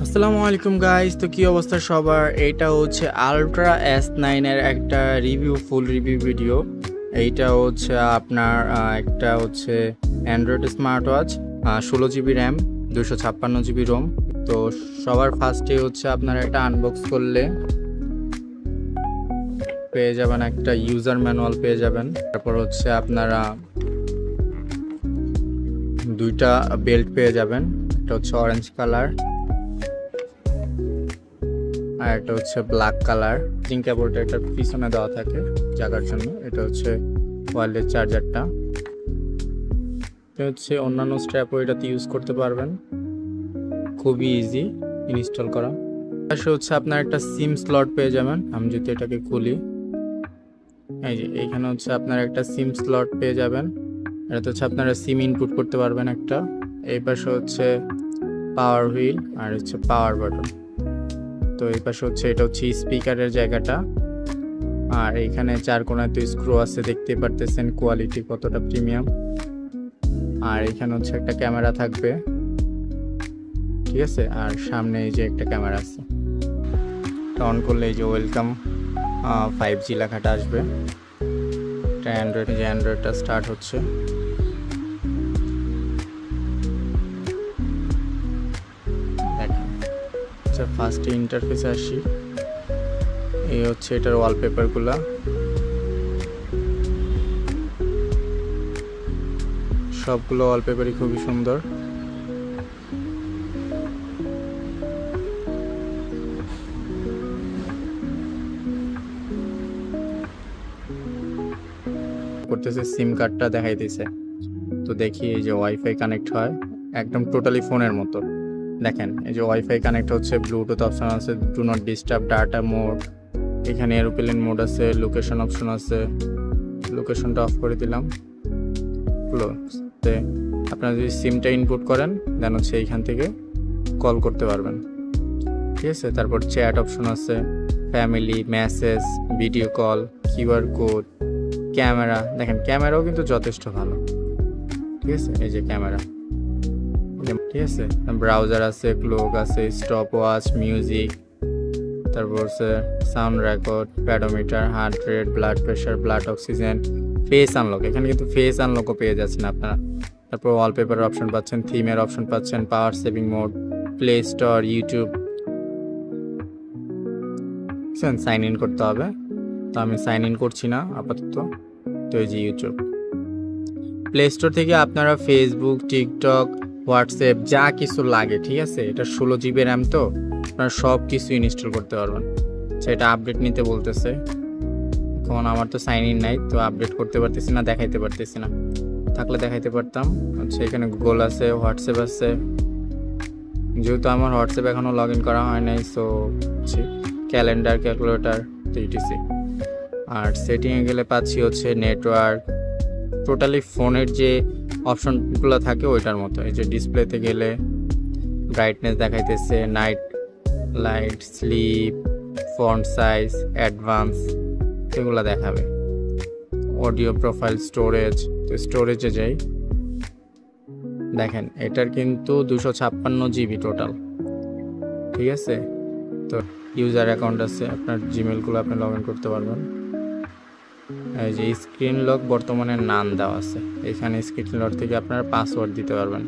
আসসালামু আলাইকুম গাইস, তো কি অবস্থা সবার। এটা হচ্ছে আলট্রা S9 এর একটা ফুল রিভিউ ভিডিও। এইটা হচ্ছে আপনার একটা হচ্ছে android smart watch, 16 GB RAM, 256 GB ROM. তো সবার ফার্স্টে হচ্ছে আপনারা এটা আনবক্স করলে পেয়ে যাবেন একটা ইউজার ম্যানুয়াল পেয়ে যাবেন। তারপর হচ্ছে আপনারা দুইটা বেল্ট পেয়ে যাবেন, একটা হচ্ছে অরেঞ্জ কালার আর এটা হচ্ছে ব্ল্যাক কালার। চার্জিং কেবলটা এটার পিছনে দেওয়া থাকে জায়গার জন্য। এটা হচ্ছে ওয়্যারলেস চার্জারটা। এটা হচ্ছে অন্যান্য স্ট্র্যাপও এটাতে ইউজ করতে পারবেন, খুবই ইজি ইনস্টল করা। পাশে হচ্ছে আপনার একটা সিম স্লট পেয়ে যাবেন। আমি যদি এটাকে খুলি, এই যে এইখানে হচ্ছে আপনার একটা সিম স্লট পেয়ে যাবেন। এটা হচ্ছে আপনারা সিম ইনপুট করতে পারবেন একটা। এই পাশে হচ্ছে পাওয়ার হুইল আর হচ্ছে পাওয়ার বাটন। তো এই পাশে হচ্ছে এটা হচ্ছে স্পিকারের জায়গাটা। আর এইখানে চার কোণায় তো স্ক্রু আছে, দেখতে পারতেছেন কোয়ালিটি কতটা প্রিমিয়াম। আর এখানে হচ্ছে একটা ক্যামেরা থাকবে, ঠিক আছে। আর সামনে এই যে একটা ক্যামেরা আছে। অন করলে এই যে ওয়েলকাম 5G লেখাটা আসবে। এটা অ্যান্ড্রয়েডটা স্টার্ট হচ্ছে। আচ্ছা, ফার্স্টে ইন্টারফেসে আসি। এই হচ্ছে এটার ওয়ালপেপারগুলা, সবগুলো ওয়ালপেপারই খুবই সুন্দর। করতেছে সিম কার্ডটা দেখাইতেছে। তো দেখি এই যে ওয়াইফাই কানেক্ট হয় একদম টোটালি ফোনের মতো। দেখেন এই যে ওয়াইফাই কানেক্ট হচ্ছে, ব্লুটুথ অপশন আছে, do not disturb, data mode, এখানে এরোপ্লেন মোড আছে, লোকেশন অপশন আছে। লোকেশনটা অফ করে দিলাম। আপনারা যদি সিমটা ইনপুট করেন দেন হচ্ছে এইখান থেকে কল করতে পারবেন, ঠিক আছে। তারপর চ্যাট অপশন আছে, family, message, video call, QR code, camera. দেখেন ক্যামেরাও কিন্তু যথেষ্ট ভালো, ঠিক আছে। এই যে ক্যামেরা, ঠিক আছে। ব্রাউজার আছে, ক্লক আছে, স্টপ ওয়াচ, মিউজিক, তারপর হচ্ছে sound record, pedometer, heart rate, blood pressure, blood oxygen, face unlock. এখানে কিন্তু ফেস আনলকও পেয়ে যাচ্ছেন আপনারা। তারপর ওয়ালপেপারের অপশন পাচ্ছেন, থিমের অপশন পাচ্ছেন, power saving mode, play store, YouTube. Sign in করতে হবে, তো আমি সাইন ইন করছি না আপাতত। তো এই যে ইউটিউব। প্লে স্টোর থেকে আপনারা ফেসবুক, টিকটক, হোয়াটসঅ্যাপ যা কিছু লাগে, ঠিক আছে। এটা 16 GB র্যাম, তো আপনারা সব কিছু ইনস্টল করতে পারবেন। সেটা আপডেট নিতে বলতেছে। এখন আমার তো সাইন ইন নাই, তো আপডেট করতে পারতেছি না, দেখাইতে পারতেছি না। থাকলে দেখাইতে পারতাম। আচ্ছা, এখানে গুগল আছে, হোয়াটসঅ্যাপ আছে। যেহেতু আমার হোয়াটসঅ্যাপ এখনও লগ ইন করা হয় নাই, সো ক্যালেন্ডার, ক্যালকুলেটর, ইটিসি। আর সেটিংয়ে গেলে পাচ্ছি হচ্ছে নেটওয়ার্ক, টোটালি ফোনের যে অপশনগুলো থাকে ওইটার মতো। এই যে ডিসপ্লেতে গেলে ব্রাইটনেস দেখাইতেছে, night light, sleep, font size, advance, এগুলো দেখাবে। Audio profile, storage. তো স্টোরেজে যাই, দেখেন এটার কিন্তু 256 GB টোটাল, ঠিক আছে। তো ইউজার অ্যাকাউন্ট আছে, আপনার জিমেলগুলো আপনি লগ ইন করতে পারবেন। এই যে স্ক্রিন লক বর্তমানে নান দেওয়া আছে, এখানে স্ক্রিন লক থেকে আপনারা পাসওয়ার্ড দিতে পারবেন।